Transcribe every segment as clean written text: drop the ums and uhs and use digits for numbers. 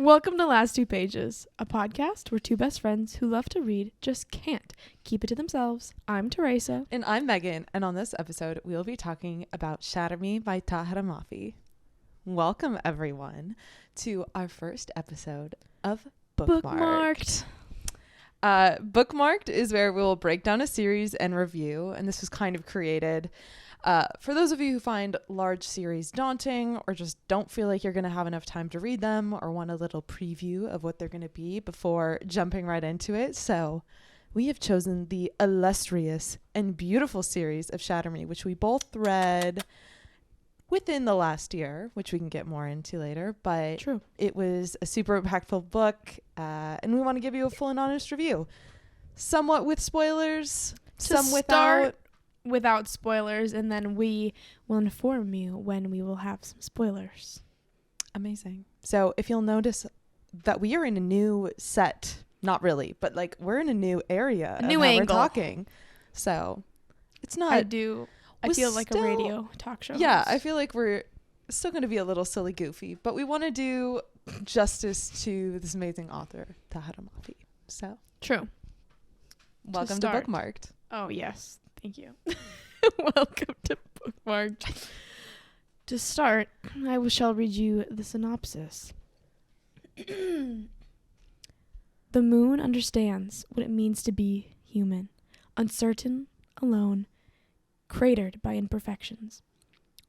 Welcome to Last Two Pages, a podcast where two best friends who love to read just can't keep it to themselves. I'm Teresa. And I'm Megan, and on this episode, we'll be talking about Shatter Me by Tahereh Mafi. Welcome, everyone, to our first episode of Bookmarked. Bookmarked is where we'll break down a series and review, and this was kind of created for those of you who find large series daunting or just don't feel like you're going to have enough time to read them or want a little preview of what they're going to be before jumping right into it. So we have chosen the illustrious and beautiful series of Shatter Me, which we both read within the last year, which we can get more into later. But True. It was a super impactful book, and we want to give you a full and honest review. Somewhat with spoilers, some without. Without spoilers, and then we will inform you when we will have some spoilers. Amazing. So if you'll notice that we are in a new set, not really, but like we're in a new area, a new angle. We're talking. So it's not. I feel like a radio talk show. Yeah, host. I feel like we're still going to be a little silly goofy, but we want to do justice to this amazing author, Tahereh Mafi. So true. Welcome to Bookmarked. Oh yes. Thank you. Welcome to Bookmarked. To start, I shall read you the synopsis. The moon understands what it means to be human, uncertain, alone, cratered by imperfections.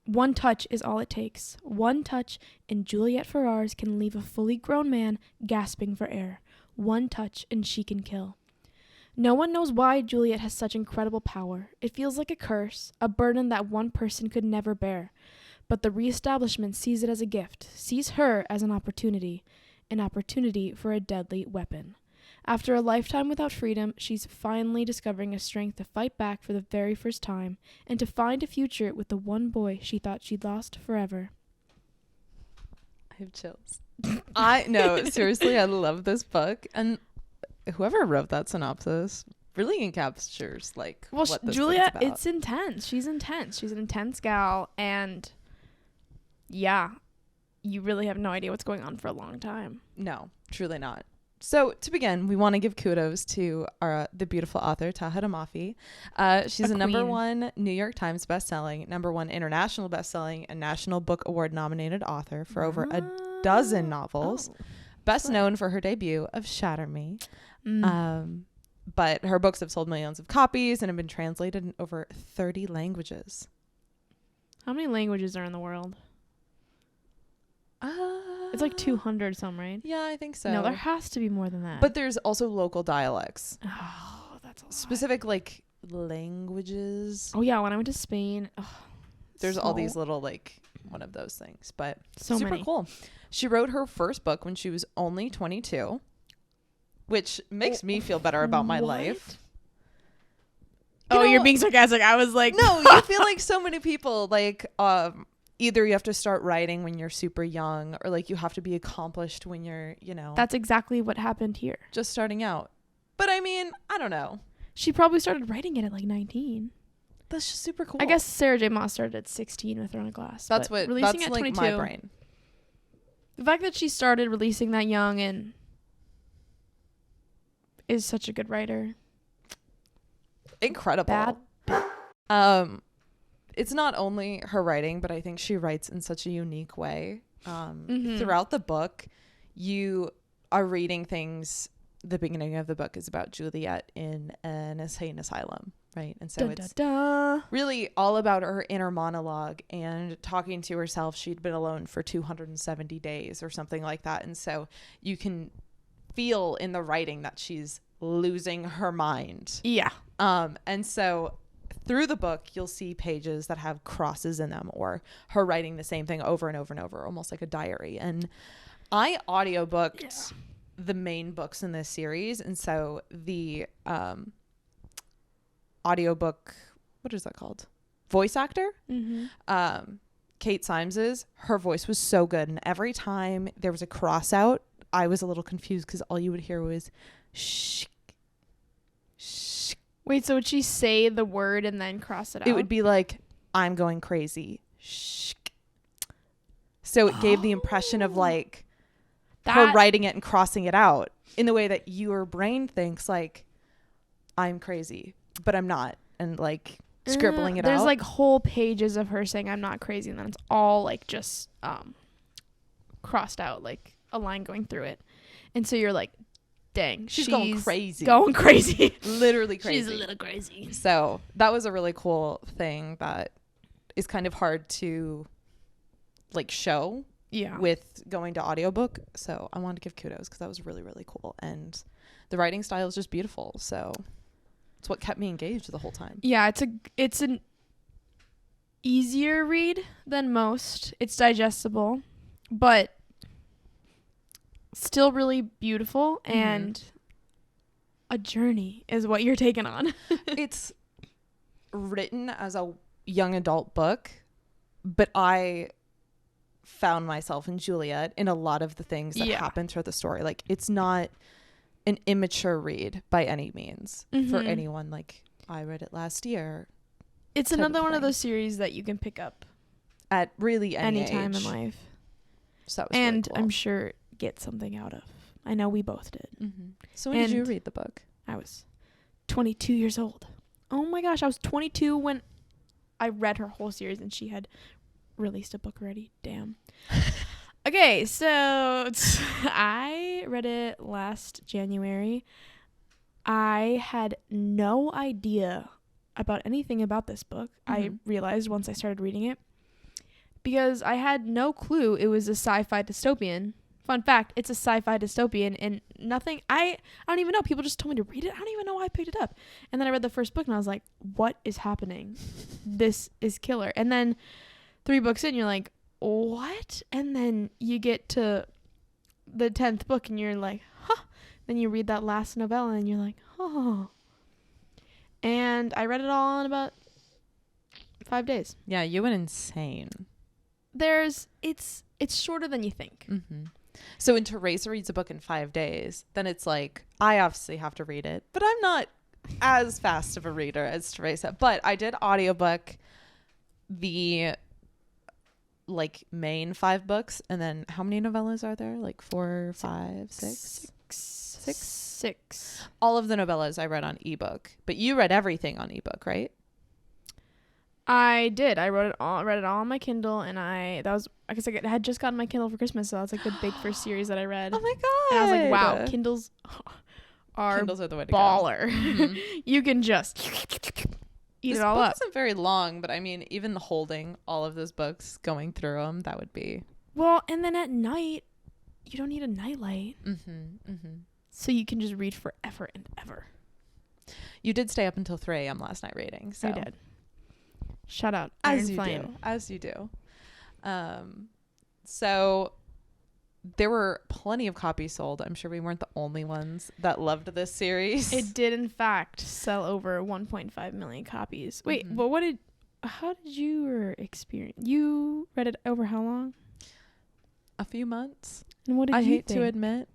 One touch is all it takes. One touch, and Juliet Ferrars can leave a fully grown man gasping for air. One touch, and she can kill. No one knows why Juliet has such incredible power. It feels like a curse, a burden that one person could never bear. But the reestablishment sees it as a gift, sees her as an opportunity for a deadly weapon. After a lifetime without freedom, she's finally discovering a strength to fight back for the very first time and to find a future with the one boy she thought she'd lost forever. I have chills. Seriously, I love this book. And whoever wrote that synopsis really encaptures what this Juliet, book's about. it's intense. She's intense. She's an intense gal, and yeah, you really have no idea what's going on for a long time. No, truly not. So to begin, we want to give kudos to the beautiful author Tahereh Mafi. She's a number one New York Times bestselling, number one international bestselling, and National Book Award nominated author for over a dozen novels. Best known for her debut of Shatter Me. But her books have sold millions of copies and have been translated in over 30 languages. How many languages are in the world? It's like 200 some, right? Yeah, I think so. No, there has to be more than that. But there's also local dialects. Oh, that's a lot. Specific languages. Oh yeah, when I went to Spain, there's all these little one of those things, but so super many. Cool. She wrote her first book when she was only 22, which makes me feel better about my life. You're being sarcastic. I was like, no, you feel like so many people either you have to start writing when you're super young or you have to be accomplished when you're, That's exactly what happened here. Just starting out. But I mean, I don't know. She probably started writing it at 19. That's just super cool. I guess Sarah J. Maas started at 16 with Throne of Glass. That's releasing at 22. My brain. The fact that she started releasing that young and is such a good writer. Incredible. It's not only her writing, but I think she writes in such a unique way. Throughout the book, you are reading things. The beginning of the book is about Juliet in an insane asylum, right? And so it's really all about her inner monologue and talking to herself. She'd been alone for 270 days or something like that. And so you can feel in the writing that she's losing her mind. Yeah. And so through the book, you'll see pages that have crosses in them or her writing the same thing over and over and over, almost like a diary. And I audiobooked the main books in this series. And so the audiobook, what is that called? Voice actor? Kate Symes's, her voice was so good. And every time there was a cross out, I was a little confused because all you would hear was shh. Wait, so would she say the word and then cross it out? It would be like, I'm going crazy. Shh. So it gave the impression of her writing it and crossing it out in the way that your brain thinks like, I'm crazy, but I'm not, and like scribbling it out. There's like whole pages of her saying I'm not crazy, and then it's all like just crossed out, like a line going through it, and so you're like, dang, she's going crazy. Literally crazy. She's a little crazy. So that was a really cool thing that is kind of hard to like show with going to audiobook. So I wanted to give kudos because that was really, really cool. And the writing style is just beautiful. So it's what kept me engaged the whole time. Yeah, it's an easier read than most. It's digestible, but still really beautiful, and a journey is what you're taking on. It's written as a young adult book, but I found myself in Juliet in a lot of the things that happen throughout the story. Like, it's not an immature read by any means for anyone. Like, I read it last year. It's another one of those series that you can pick up at really any time age. in life. So that was really cool. I'm sure get something out of. I know we both did. So when did you read the book? I was 22 years old. Oh my gosh, I was 22 when I read her whole series, and she had released a book already. Damn. Okay, so I read it last January. I had no idea about anything about this book. I realized once I started reading it, because I had no clue it was a sci-fi dystopian. Fun fact, it's a sci-fi dystopian, and nothing, I don't even know. People just told me to read it. I don't even know why I picked it up. And then I read the first book, and I was like, what is happening? This is killer. And then 3 books in, you're like, what? And then you get to the 10th book, and you're like, huh. Then you read that last novella, and you're like, oh. And I read it all in about 5 days. Yeah, you went insane. It's shorter than you think. So when Teresa reads a book in 5 days, then it's like, I obviously have to read it, but I'm not as fast of a reader as Teresa. But I did audiobook the like main 5 books, and then how many novellas are there? Like 4, 5, 6? 6. All of the novellas I read on ebook, but you read everything on ebook, right? I did. I read it all on my Kindle, and I had just gotten my Kindle for Christmas, so that's like the big first series that I read. Oh my god! And I was like, wow, Kindles are the way to baller. You can just eat it all up. This book isn't very long, but I mean, even holding all of those books, going through them, that would be. Well, and then at night, you don't need a nightlight, so you can just read forever and ever. You did stay up until 3 a.m. last night reading. So. I did. Shout out. As you do. So there were plenty of copies sold. I'm sure we weren't the only ones that loved this series. It did, in fact, sell over 1.5 million copies. Wait, but how did you experience? You read it over how long? A few months. And what did you think? I hate to admit,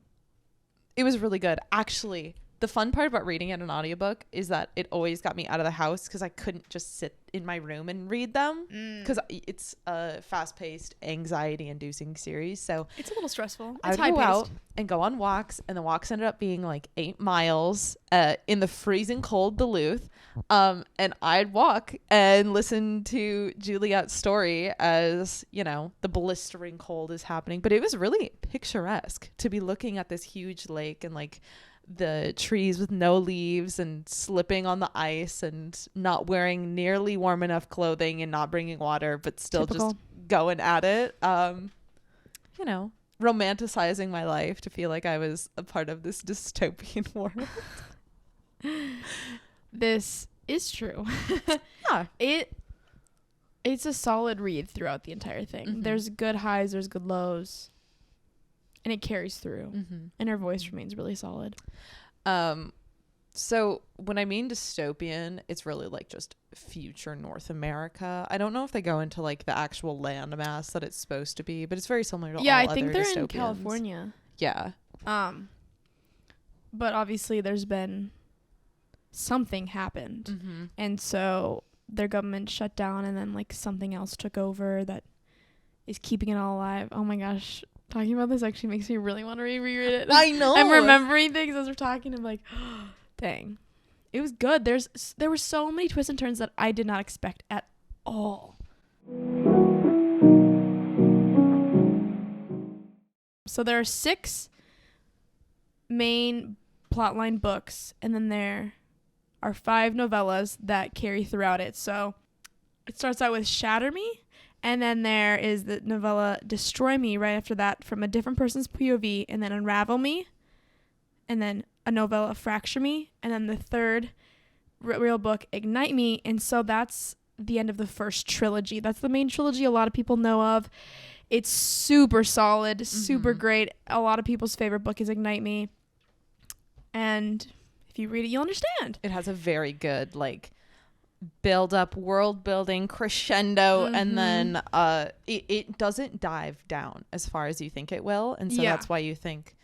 it was really good. Actually, the fun part about reading it in an audiobook is that it always got me out of the house because I couldn't just sit in my room and read them because it's a fast-paced, anxiety-inducing series. So it's a little stressful. I would go out and go on walks, and the walks ended up being like 8 miles in the freezing cold Duluth. And I'd walk and listen to Juliet's story as, you know, the blistering cold is happening. But it was really picturesque to be looking at this huge lake and like the trees with no leaves and slipping on the ice and not wearing nearly warm enough clothing and not bringing water, but still just going at it. You know, romanticizing my life to feel like I was a part of this dystopian world. This is true. Yeah. It's a solid read throughout the entire thing. There's good highs, there's good lows. And it carries through. And her voice remains really solid. So when I mean dystopian, it's really like just future North America. I don't know if they go into like the actual landmass that it's supposed to be, but it's very similar to all other dystopians. Yeah, I think they're in California. Yeah. But obviously there's been something happened. And so their government shut down, and then like something else took over that is keeping it all alive. Oh my gosh. Talking about this actually makes me really want to reread it. I know. I'm remembering things as we're talking. I'm like, oh, dang. It was good. There were so many twists and turns that I did not expect at all. So there are 6 main plotline books, and then there are 5 novellas that carry throughout it. So it starts out with Shatter Me, and then there is the novella Destroy Me right after that from a different person's POV, and then Unravel Me, and then a novella Fracture Me, and then the third real book Ignite Me. And so that's the end of the first trilogy. That's the main trilogy a lot of people know of. It's super solid, super great. A lot of people's favorite book is Ignite Me. And if you read it, you'll understand. It has a very good, like, build up, world building, crescendo, and then it doesn't dive down as far as you think it will. And so that's why you think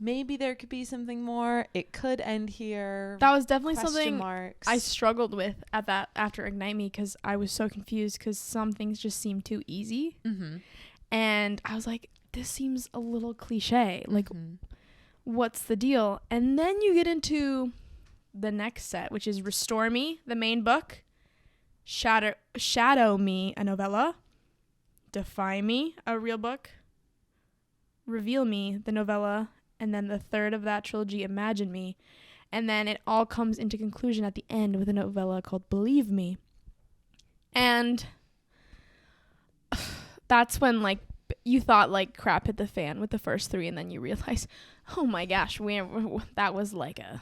maybe there could be something more. It could end here. That was definitely something I struggled with after Ignite Me, because I was so confused because some things just seemed too easy. And I was like, this seems a little cliche. Like, what's the deal? And then you get into the next set, which is Restore Me, the main book, Shadow Me, a novella, Defy Me, a real book, Reveal Me, the novella, and then the third of that trilogy, Imagine Me. And then it all comes into conclusion at the end with a novella called Believe Me. And that's when, like, you thought, like, crap hit the fan with the first 3, and then you realize, oh my gosh, that was like a...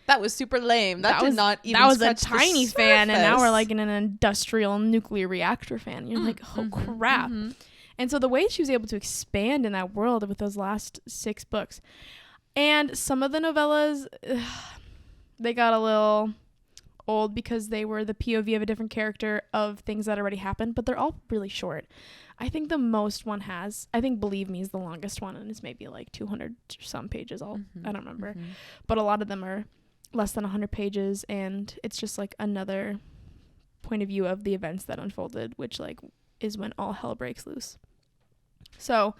That was super lame. That was not even. That was a tiny fan, and now we're like in an industrial nuclear reactor fan. You're like, oh crap! And so the way she was able to expand in that world with those last 6 books, and some of the novellas, they got a little old because they were the POV of a different character of things that already happened, but they're all really short. I think the most one has, I think Believe Me is the longest one, and it's maybe like 200 some pages. I don't remember, but a lot of them are less than 100 pages, and it's just like another point of view of the events that unfolded, which like is when all hell breaks loose. So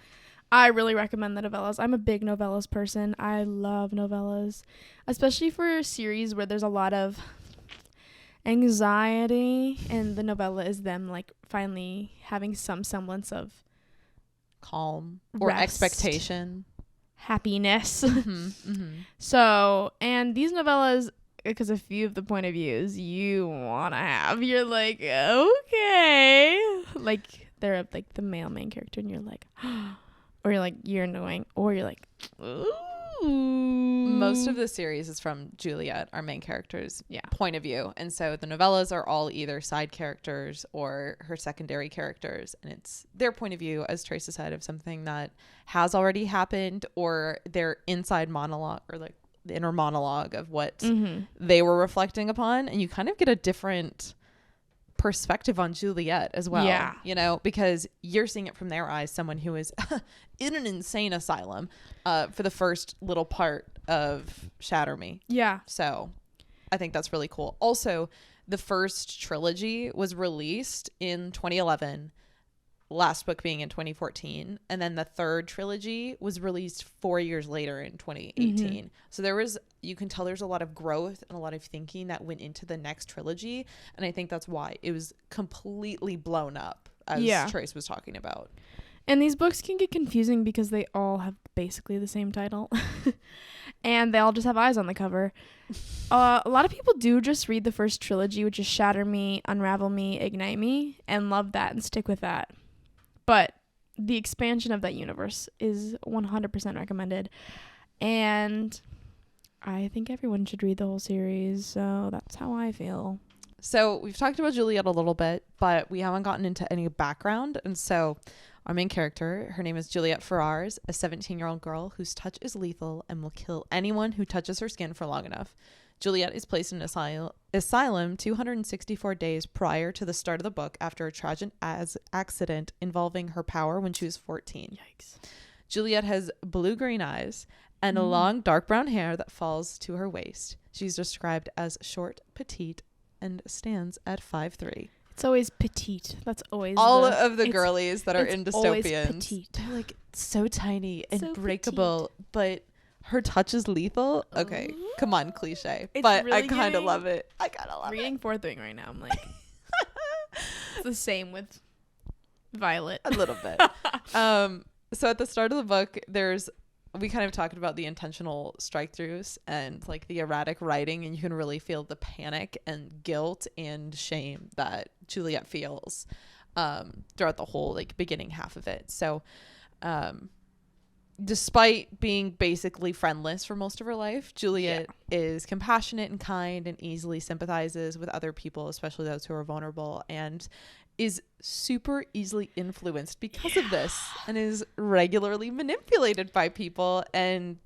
I really recommend the novellas. I'm a big novellas person. I love novellas, especially for a series where there's a lot of anxiety, and the novella is them like finally having some semblance of calm or rest, expectation, happiness. So, and these novellas, because a few of the point of views you want to have, you're like, okay, like they're like the male main character, and you're like, or you're like, you're annoying, or you're like, ooh. Most of the series is from Juliet, our main character's point of view, and so the novellas are all either side characters or her secondary characters, and it's their point of view, as Tracy said, of something that has already happened, or their inside monologue, or like the inner monologue of what they were reflecting upon, and you kind of get a different perspective on Juliet as well, you know, because you're seeing it from their eyes, someone who is in an insane asylum for the first little part of Shatter Me. So I think that's really cool. Also, the first trilogy was released in 2011, last book being in 2014, and then the third trilogy was released 4 years later in 2018. So there was, you can tell there's a lot of growth and a lot of thinking that went into the next trilogy, and I think that's why it was completely blown up, as Trace was talking about. And these books can get confusing because they all have basically the same title and they all just have eyes on the cover. A lot of people do just read the first trilogy, which is Shatter Me, Unravel Me, Ignite Me, and love that and stick with that. But the expansion of that universe is 100% recommended. And I think everyone should read the whole series. So that's how I feel. So we've talked about Juliet a little bit, but we haven't gotten into any background. And so our main character, her name is Juliet Ferrars, a 17-year-old girl whose touch is lethal and will kill anyone who touches her skin for long enough. Juliet is placed in an asylum 264 days prior to the start of the book after a tragic accident involving her power when she was 14. Yikes. Juliet has blue-green eyes and a long dark brown hair that falls to her waist. She's described as short, petite, and stands at 5'3". It's always petite. That's always all of the girlies that are in dystopians. Petite. They're like so tiny and So breakable, but her touch is lethal. Okay, come on, cliche. It's but really I kind of getting- love it. I kind of love Reading it. Fourth Wing right now. I'm like, it's the same with Violet. A little bit. So at the start of the book, we kind of talked about the intentional strike throughs and like the erratic writing, and you can really feel the panic and guilt and shame that Juliet feels throughout the whole like beginning half of it. So despite being basically friendless for most of her life, Juliet is compassionate and kind and easily sympathizes with other people, especially those who are vulnerable, and is super easily influenced because of this, and is regularly manipulated by people, and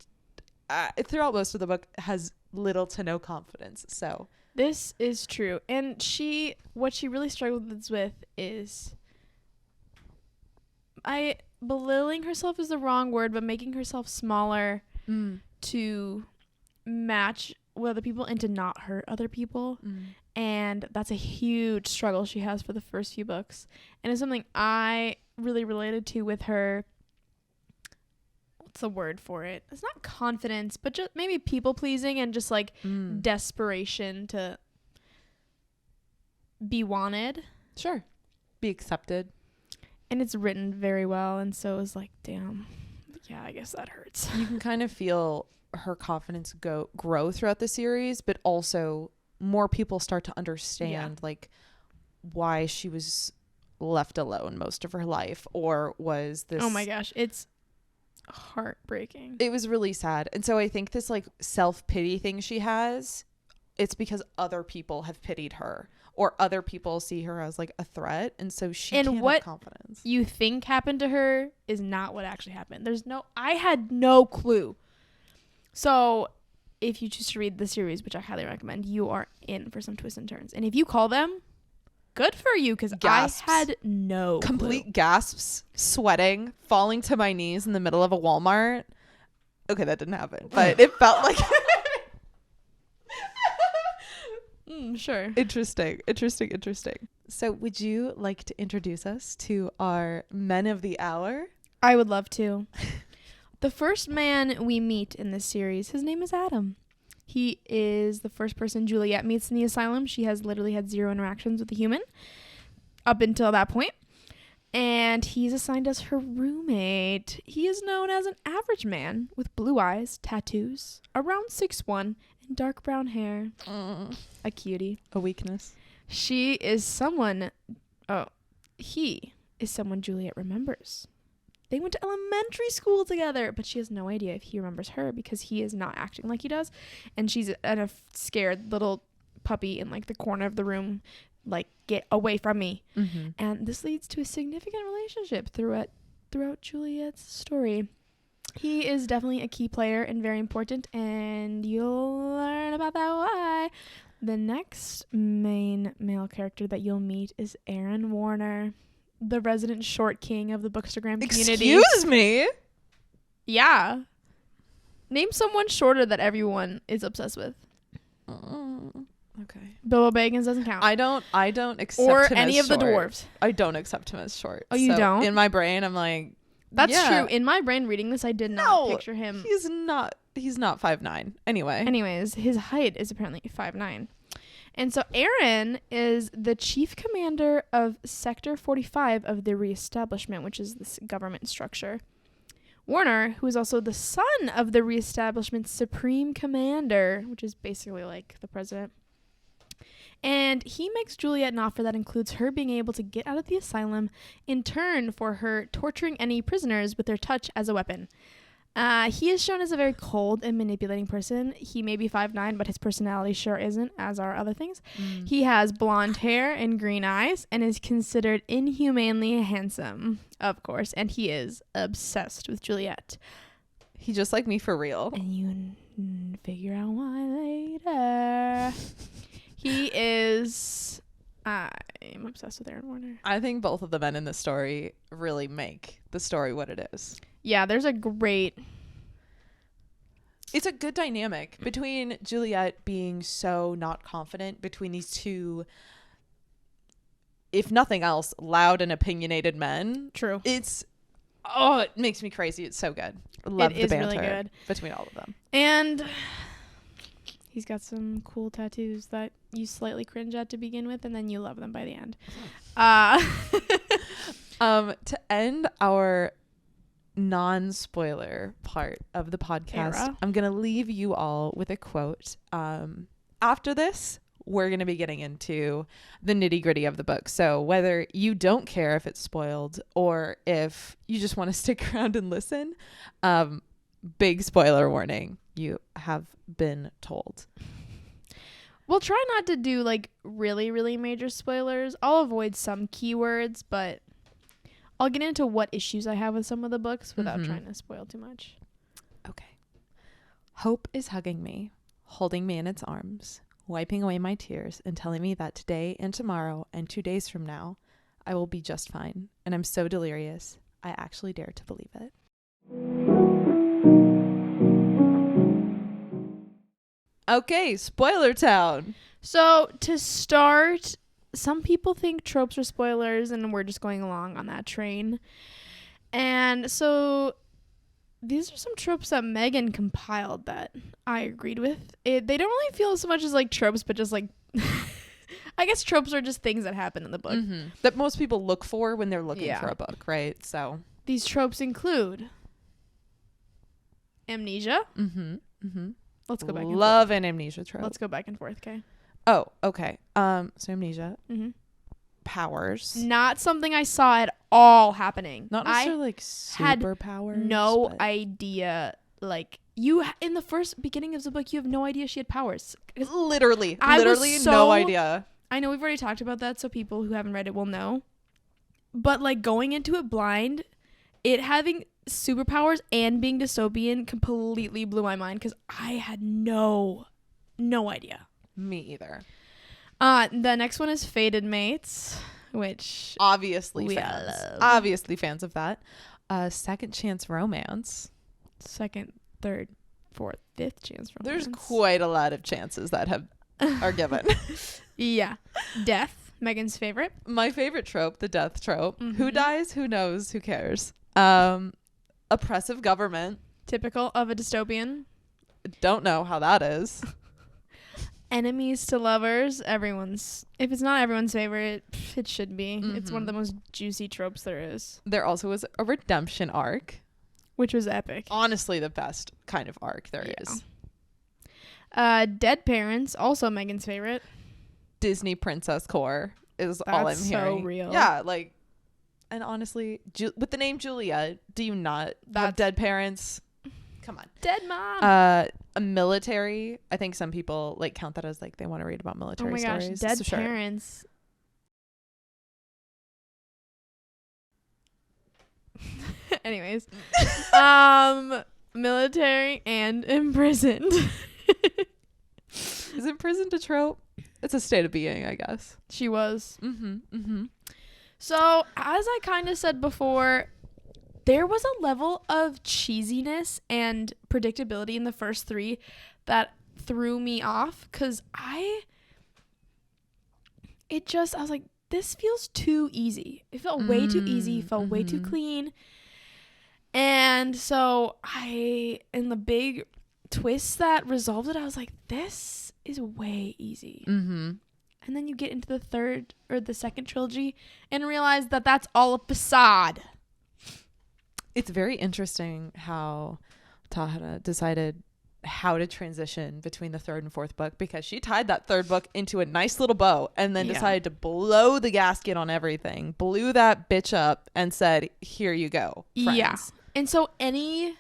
throughout most of the book has little to no confidence. So This is true. And what she really struggles with is belittling herself is the wrong word, but making herself smaller to match with other people and to not hurt other people. And that's a huge struggle she has for the first few books. And it's something I really related to with her. What's the word for it? It's not confidence, but just maybe people pleasing and just like desperation to be wanted. Sure. Be accepted. And it's written very well. And so it was like, damn. Yeah, I guess that hurts. You can kind of feel her confidence grow throughout the series, but also more people start to understand like why she was left alone most of her life, or was this. Oh my gosh, it's heartbreaking. It was really sad. And so I think this like self-pity thing she has, it's because other people have pitied her, or other people see her as like a threat, and so she can't have confidence. You think happened to her is not what actually happened. I had no clue. So if you choose to read the series, which I highly recommend, you are in for some twists and turns. And if you call them, good for you, because I had no complete clue. Gasps, sweating, falling to my knees in the middle of a Walmart. Okay, that didn't happen, but it felt like Sure. Interesting. So would you like to introduce us to our men of the hour? I would love to. The first man we meet in this series, his name is Adam. He is the first person Juliet meets in the asylum. She has literally had zero interactions with a human up until that point. And he's assigned as her roommate. He is known as an average man with blue eyes, tattoos, around 6'1", and dark brown hair. A cutie. A weakness. He is someone Juliet remembers. They went to elementary school together, but she has no idea if he remembers her because he is not acting like he does. And she's a scared little puppy in like the corner of the room, like, get away from me. And this leads to a significant relationship throughout Juliet's story. He is definitely a key player and very important, and you'll learn about that why. The next main male character that you'll meet is Aaron Warner, the resident short king of the Bookstagram community. Excuse me? Yeah. Name someone shorter that everyone is obsessed with. Okay. Bilbo Baggins doesn't count. I don't accept or him any as of the short. dwarves. I don't accept him as short. Oh, you don't? In my brain, I'm like, That's yeah. true. In my brain reading this, I did not picture him. He's not 5'9". Anyway. Anyways, his height is apparently 5'9". And so Aaron is the chief commander of Sector 45 of the Reestablishment, which is this government structure. Warner, who is also the son of the Reestablishment's supreme commander, which is basically like the president. And he makes Juliet an offer that includes her being able to get out of the asylum in turn for her torturing any prisoners with their touch as a weapon. He is shown as a very cold and manipulating person. He may be 5'9", but his personality sure isn't, as are other things. He has blonde hair and green eyes and is considered inhumanely handsome, of course, and he is obsessed with Juliet. He just like me for real. And you figure out why later. He is... I'm obsessed with Aaron Warner. I think both of the men in this story really make the story what it is. Yeah, there's a great... It's a good dynamic between Juliet being so not confident, between these two if nothing else, loud and opinionated men. True. It makes me crazy. It's so good. Love the banter really good between all of them. And he's got some cool tattoos that you slightly cringe at to begin with, and then you love them by the end. To end our non-spoiler part of the podcast, I'm going to leave you all with a quote. After this, we're going to be getting into the nitty-gritty of the book. So whether you don't care if it's spoiled or if you just want to stick around and listen, big spoiler warning. You have been told. We'll try not to do like really, really major spoilers. I'll avoid some keywords, but I'll get into what issues I have with some of the books without trying to spoil too much. Okay. Hope is hugging me, holding me in its arms, wiping away my tears and telling me that today and tomorrow and 2 days from now, I will be just fine. And I'm so delirious, I actually dare to believe it. Okay, spoiler town. So to start, some people think tropes are spoilers and we're just going along on that train. And so these are some tropes that Megan compiled that I agreed with. They don't really feel so much as like tropes, but just like I guess tropes are just things that happen in the book that most people look for when they're looking for a book, right? So these tropes include amnesia. Let's go back and forth. Love an amnesia trope. Let's go back and forth, okay? Oh, okay. So amnesia. Powers. Not something I saw at all happening. Not necessarily like superpowers. No idea. Like you in the first beginning of the book, you have no idea she had powers. Literally no idea. I know we've already talked about that, so people who haven't read it will know. But like going into it blind, it having superpowers and being dystopian completely blew my mind because I had no idea. Me either. The next one is Fated Mates, which obviously fans of that. Second chance romance. Second, third, fourth, fifth chance romance. There's quite a lot of chances that are given. Yeah. Death, Megan's favorite. My favorite trope, the death trope. Who dies? Who knows? Who cares? Oppressive government. Typical of a dystopian. Don't know how that is. Enemies to lovers. If it's not everyone's favorite, it should be. It's one of the most juicy tropes there is. There also was a redemption arc, which was epic. Honestly, the best kind of arc there is. Dead parents, also Megan's favorite. Disney princess core is all I'm hearing. So real. Yeah, like, and honestly, with the name Julia, do you not have dead parents? Come on. Dead mom. A military. I think some people like count that as like they want to read about military stories. Oh my gosh, dead parents. Anyways, military and imprisoned. Is imprisoned a trope? It's a state of being, I guess. She was. So, as I kind of said before, there was a level of cheesiness and predictability in the first three that threw me off because I was like, this feels too easy. It felt way too easy, felt way too clean. And so in the big twist that resolved it, I was like, this is way easy. And then you get into the third or the second trilogy and realize that that's all a facade. It's very interesting how Tahereh decided how to transition between the third and fourth book because she tied that third book into a nice little bow and then decided to blow the gasket on everything, blew that bitch up and said, here you go, friends. Yeah. And so any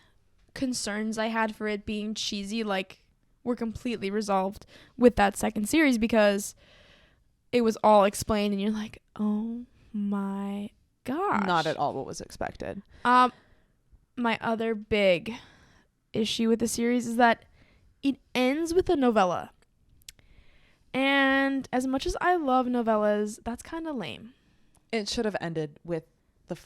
concerns I had for it being cheesy, like, were completely resolved with that second series because it was all explained and you're like, oh my gosh. Not at all what was expected. My other big issue with the series is that it ends with a novella. And as much as I love novellas, that's kind of lame. It should have ended with the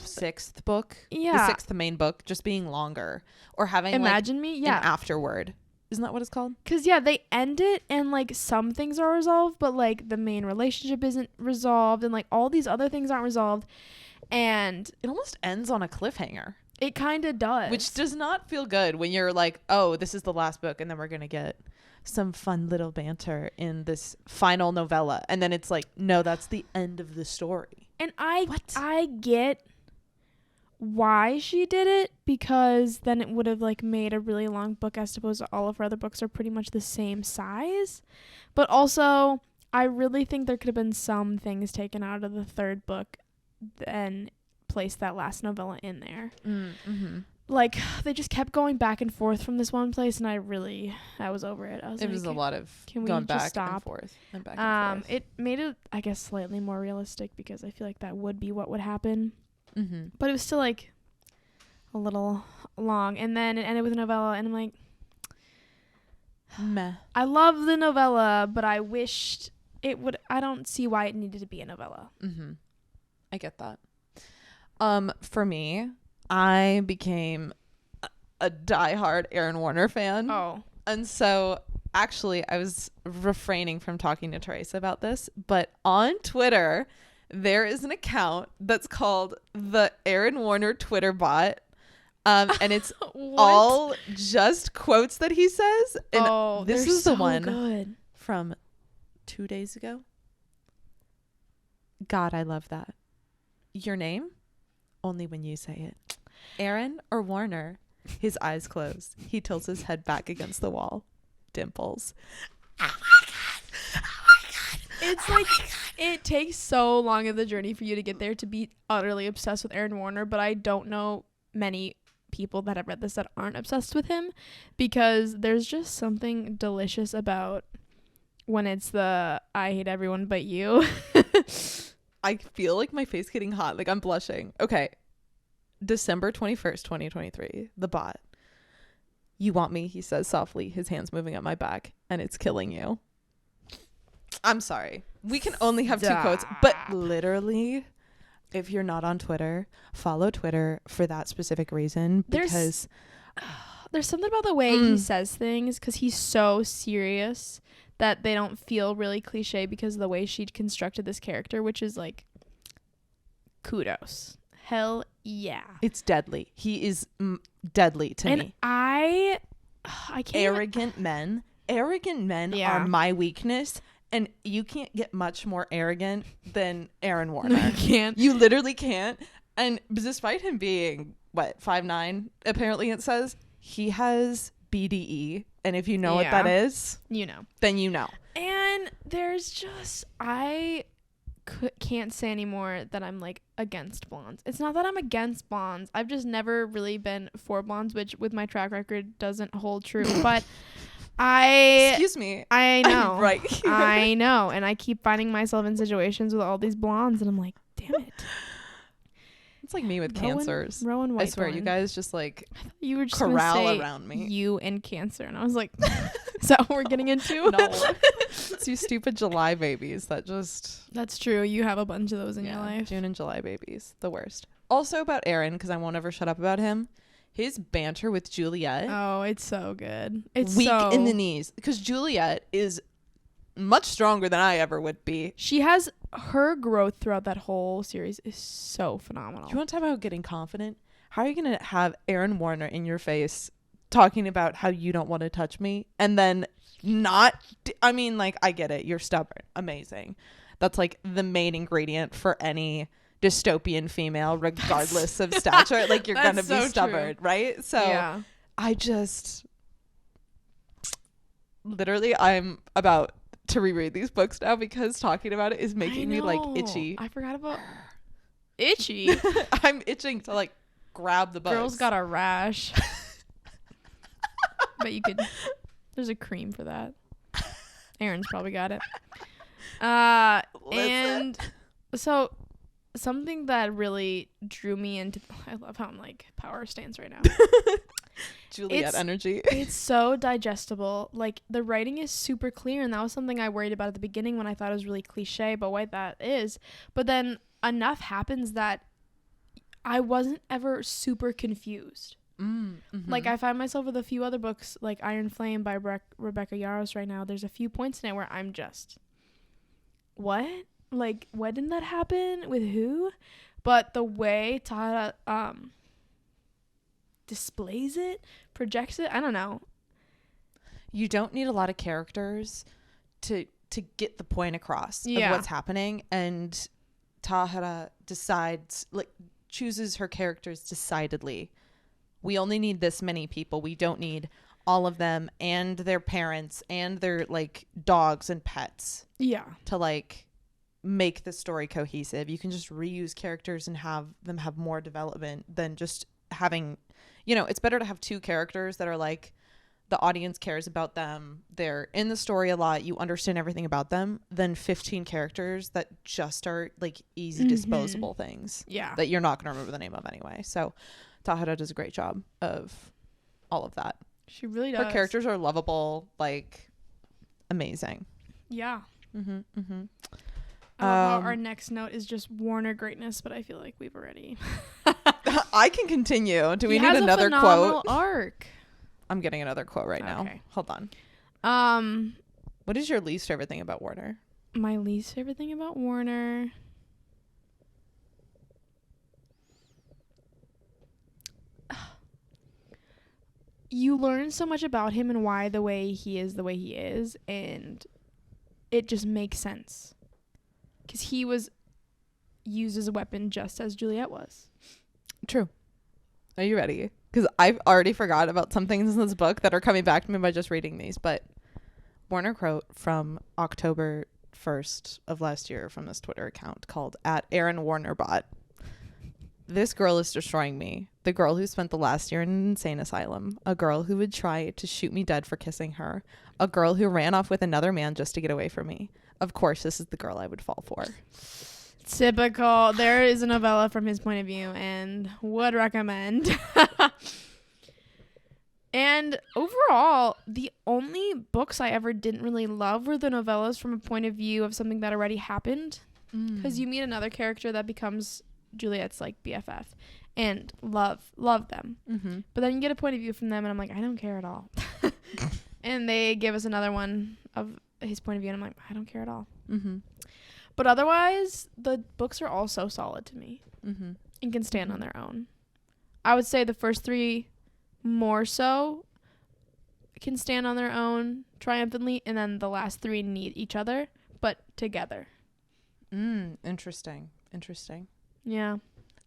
sixth book. Yeah. The sixth main book just being longer or having an afterword. Isn't that what it's called? Because, yeah, they end it and, like, some things are resolved, but, like, the main relationship isn't resolved and, like, all these other things aren't resolved. And it almost ends on a cliffhanger. It kind of does. Which does not feel good when you're like, oh, this is the last book and then we're going to get some fun little banter in this final novella. And then it's like, no, that's the end of the story. And I get why she did it, because then it would have, like, made a really long book as opposed to all of her other books are pretty much the same size. But also, I really think there could have been some things taken out of the third book and place that last novella in there. Like, they just kept going back and forth from this one place, and I was over it. It was a lot of going back and forth and back and forth. It made it, I guess, slightly more realistic, because I feel like that would be what would happen. But it was still, like, a little long. And then it ended with a novella, and I'm like, meh. I love the novella, but I wished it would. I don't see why it needed to be a novella. I get that. For me, I became a diehard Aaron Warner fan. Oh. And so actually I was refraining from talking to Teresa about this, but on Twitter, there is an account that's called the Aaron Warner Twitter bot. And it's all just quotes that he says. And this is the one good. From 2 days ago. God, I love that. Your name? Only when you say it. Aaron or Warner? His eyes closed. He tilts his head back against the wall. Dimples. Oh my God. Oh my God. It's like, it takes so long of the journey for you to get there to be utterly obsessed with Aaron Warner, but I don't know many people that have read this that aren't obsessed with him, because there's just something delicious about when it's the I hate everyone but you. I feel like my face getting hot. Like, I'm blushing. Okay. December 21st, 2023. The bot. You want me, he says softly, his hands moving up my back, and it's killing you. I'm sorry. We can only have 2 quotes, but literally, if you're not on Twitter, follow Twitter for that specific reason, because there's something about the way he says things, because he's so serious that they don't feel really cliche because of the way she constructed this character, which is like, kudos. Hell yeah. It's deadly. He is deadly to me. I can't. Arrogant men are my weakness, and you can't get much more arrogant than Aaron Warner. No, you can't. You literally can't. And despite him being, 5'9", apparently it says, he has BDE. And if you know what that is, then you know. And there's just, I can't say anymore that I'm, like, against blondes. It's not that I'm against blondes. I've just never really been for blondes, which with my track record doesn't hold true. But excuse me. I know. I'm right here. I know. And I keep finding myself in situations with all these blondes, and I'm like, damn it. It's like me with cancers. Rowan White. I swear, you guys just, like, you were just corral around me. You and Cancer. And I was like, is that what we're getting into? No. It's you stupid July babies that just... That's true. You have a bunch of those in your life. June and July babies. The worst. Also about Aaron, because I won't ever shut up about him. His banter with Juliet. Oh, it's so good. It's weak in the knees. Because Juliet is much stronger than I ever would be. She has... her growth throughout that whole series is so phenomenal. Do you want to talk about getting confident? How are you going to have Aaron Warner in your face talking about how you don't want to touch me, and then not... I mean, like, I get it. You're stubborn. Amazing. That's, like, the main ingredient for any dystopian female, regardless of stature. Like, you're going to be stubborn, right? So yeah. I just... literally, I'm about to reread these books now, because talking about it is making me, like, itchy. I forgot about itchy. I'm itching to, like, grab the books. Girl's got a rash. But you could... there's a cream for that. Aaron's probably got it. And so something that really drew me into... I love how I'm, like, power stance right now. Juliet energy. It's so digestible. Like, the writing is super clear, and that was something I worried about at the beginning when I thought it was really cliche about what that is. But then enough happens that I wasn't ever super confused. Like, I find myself with a few other books, like Iron Flame by Rebecca Yarros right now. There's a few points in it where I'm just, what? Like, when did that happen? With who? But the way Tahereh displays it, projects it, I don't know. You don't need a lot of characters to get the point across of what's happening. And Tahereh chooses her characters decidedly. We only need this many people. We don't need all of them and their parents and their like dogs and pets. Yeah. To like make the story cohesive. You can just reuse characters and have them have more development than just having, it's better to have 2 characters that are like the audience cares about them. They're in the story a lot. You understand everything about them than 15 characters that just are like easy disposable things. Yeah. That you're not going to remember the name of anyway. So Tahereh does a great job of all of that. She really does. Her characters are lovable, like amazing. Yeah. Our next note is just Warner greatness, but I feel like we've already. I can continue. Do we need another quote? Arc. I'm getting another quote right now. Hold on. What is your least favorite thing about Warner? My least favorite thing about Warner. You learn so much about him and why the way he is, and it just makes sense. Because he was used as a weapon just as Juliet was. True. Are you ready? Because I've already forgot about some things in this book that are coming back to me by just reading these. But Warner quote from October 1st of last year from this Twitter account called @AaronWarnerBot. This girl is destroying me. The girl who spent the last year in an insane asylum. A girl who would try to shoot me dead for kissing her. A girl who ran off with another man just to get away from me. Of course, this is the girl I would fall for. Typical. There is a novella from his point of view and would recommend. And overall, the only books I ever didn't really love were the novellas from a point of view of something that already happened. Because you meet another character that becomes Juliet's like BFF and love them. But then you get a point of view from them and I'm like, I don't care at all. And they give us another one of his point of view and I'm like, I don't care at all. But otherwise, the books are all so solid to me and can stand on their own. I would say the first 3 more so can stand on their own triumphantly, and then the last 3 need each other, but together. Interesting. Yeah.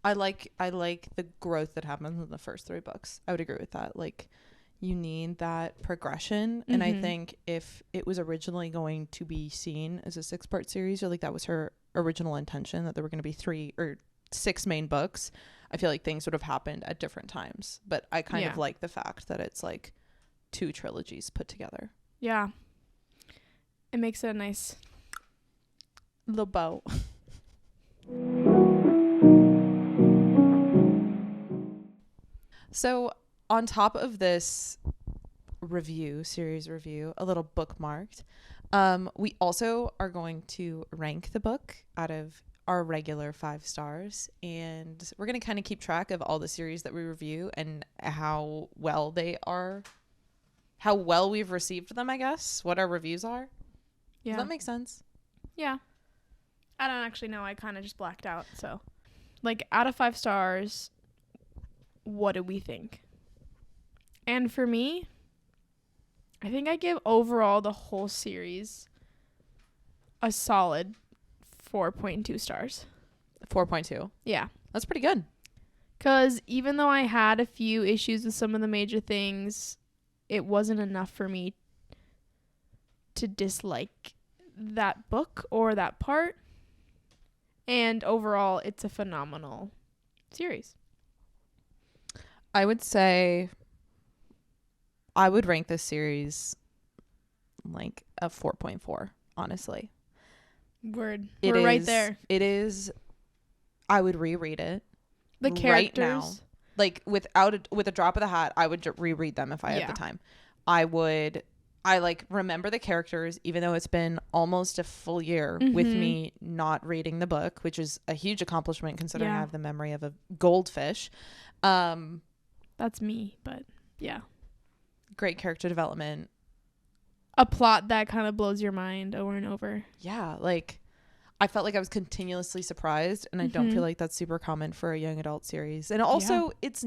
I like the growth that happens in the first 3 books. I would agree with that. Like, you need that progression. And I think if it was originally going to be seen as a 6-part series, or like that was her original intention, that there were going to be 3 or 6 main books, I feel like things would have happened at different times. But I kind of like the fact that it's like 2 trilogies put together. Yeah. It makes it a nice little bow. So on top of this series review, a little bookmarked, we also are going to rank the book out of our regular 5 stars, and we're going to kind of keep track of all the series that we review and how well we've received them, I guess, what our reviews are. Does that make sense? Yeah. I don't actually know. I kind of just blacked out. So, like, out of 5 stars, what do we think? And for me, I think I give overall the whole series a solid 4.2 stars. 4.2? Yeah. That's pretty good. Because even though I had a few issues with some of the major things, it wasn't enough for me to dislike that book or that part. And overall, it's a phenomenal series. I would say I would rank this series like a 4.4, honestly. Word. We're right there. It is. I would reread it. The characters. Right now. Like with a drop of the hat, I would reread them if I had the time. I like remember the characters, even though it's been almost a full year with me not reading the book, which is a huge accomplishment considering I have the memory of a goldfish. That's me, but yeah. Great character development. A plot that kind of blows your mind over and over. Yeah, like I felt like I was continuously surprised, and I don't feel like that's super common for a young adult series. And also, it's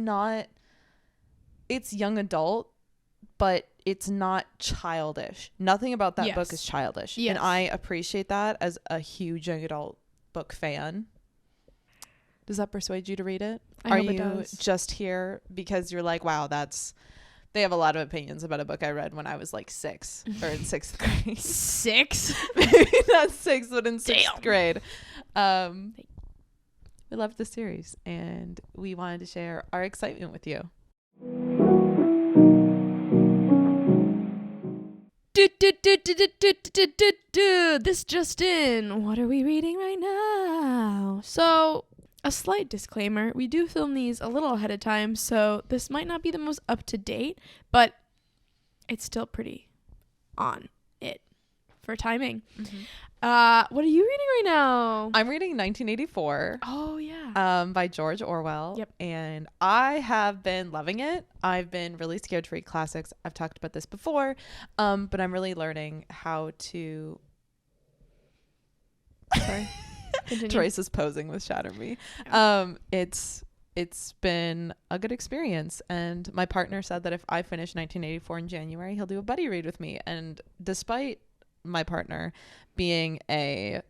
young adult, but it's not childish. Nothing about that book is childish. Yes. And I appreciate that as a huge young adult book fan. Does that persuade you to read it? I hope it does. Just here because you're like, wow, they have a lot of opinions about a book I read when I was like 6 or in 6th grade. 6? Maybe not 6, but in 6th grade. We loved the series, and we wanted to share our excitement with you. This just in. What are we reading right now? So, a slight disclaimer. We do film these a little ahead of time, so this might not be the most up-to-date, but it's still pretty on it for timing. What are you reading right now? I'm reading 1984. Oh, yeah. By George Orwell. Yep. And I have been loving it. I've been really scared to read classics. I've talked about this before, but I'm really learning how to... Sorry. Continue. Trace is posing with Shatter Me. Yeah. It's been a good experience, and my partner said that if I finish 1984 in January, he'll do a buddy read with me. And despite my partner being a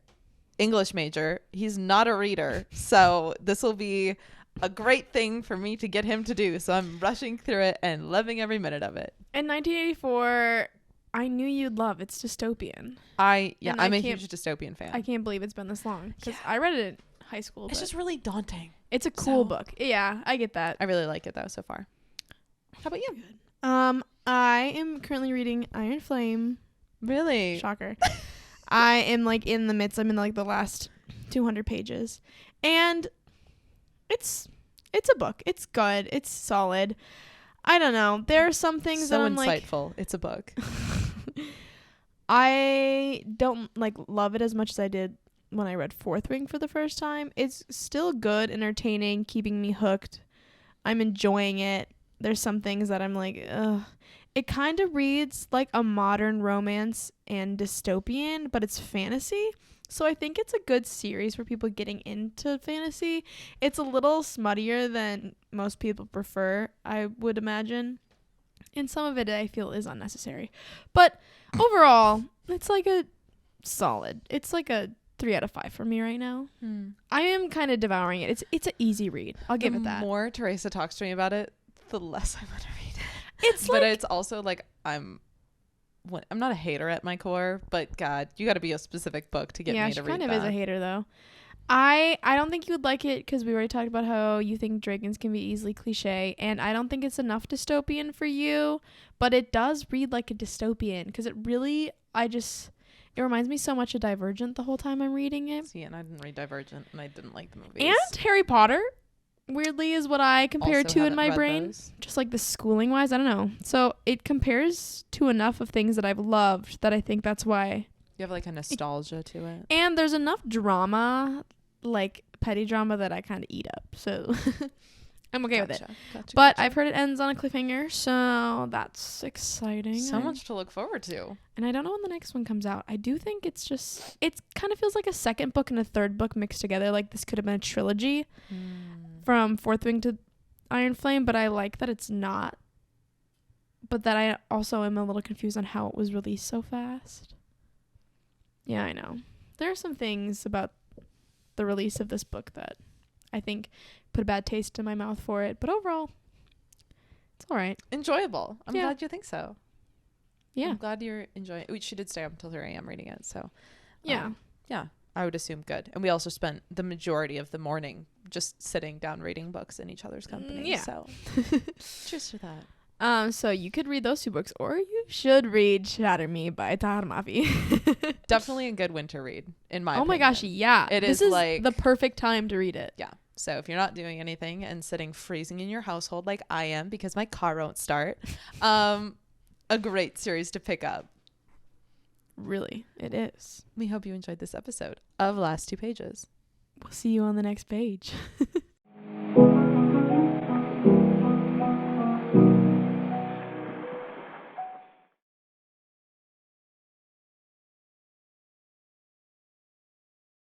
English major, he's not a reader, so this will be a great thing for me to get him to do. So I'm rushing through it and loving every minute of it. In 1984, I knew you'd love. It's dystopian. I'm a huge dystopian fan. I can't believe it's been this long because I read it in high school. It's just really daunting. It's a cool book. Yeah, I get that. I really like it though so far. How about you? I am currently reading Iron Flame. Really? Shocker. I am like in the midst. I'm in like the last 200 pages, and it's a book. It's good. It's solid. I don't know. There are some things that I'm like, insightful. It's a book. I don't like love it as much as I did when I read Fourth Wing for the first time. It's still good, entertaining, keeping me hooked. I'm enjoying it. There's some things that I'm like, ugh. It kind of reads like a modern romance and dystopian, but it's fantasy. So I think it's a good series for people getting into fantasy. It's a little smuttier than most people prefer, I would imagine. And some of it I feel is unnecessary. But overall, it's like a solid. It's like a 3 out of 5 for me right now. I am kind of devouring it. It's an easy read. I'll give it that. The more Teresa talks to me about it, the less I want to read it. It's but it's also like I'm not a hater at my core, but God, you got to be a specific book to get me to read that. Yeah, she kind of is a hater though. I don't think you would like it because we already talked about how you think dragons can be easily cliche, and I don't think it's enough dystopian for you, but it does read like a dystopian because it reminds me so much of Divergent the whole time I'm reading it. See, and I didn't read Divergent, and I didn't like the movies. And Harry Potter, weirdly, is what I compare also to in my brain. Those. Just like the schooling wise, I don't know. So it compares to enough of things that I've loved that I think that's why. You have like a nostalgia to it. And there's enough drama, like petty drama, that I kind of eat up. So I'm okay with it. But I've heard it ends on a cliffhanger, so that's exciting. So much to look forward to. And I don't know when the next one comes out. I do think it kind of feels like a second book and a third book mixed together. Like this could have been a trilogy from Fourth Wing to Iron Flame, but I like that it's not. But that I also am a little confused on how it was released so fast. Yeah, I know. There are some things about the release of this book that I think put a bad taste in my mouth for it. But overall, it's all right. Enjoyable. I'm glad you think so. Yeah. I'm glad you're enjoying it. She did stay up until 3 a.m. reading it. So, yeah. I would assume good. And we also spent the majority of the morning just sitting down reading books in each other's company. Yeah. So, cheers to that. So you could read those 2 books, or you should read Shatter Me by Tahereh Mafi. Definitely a good winter read, in my opinion. My gosh, yeah. This is like the perfect time to read it. Yeah. So if you're not doing anything and sitting freezing in your household like I am because my car won't start, a great series to pick up. Really, it is. We hope you enjoyed this episode of Last 2 Pages. We'll see you on the next page.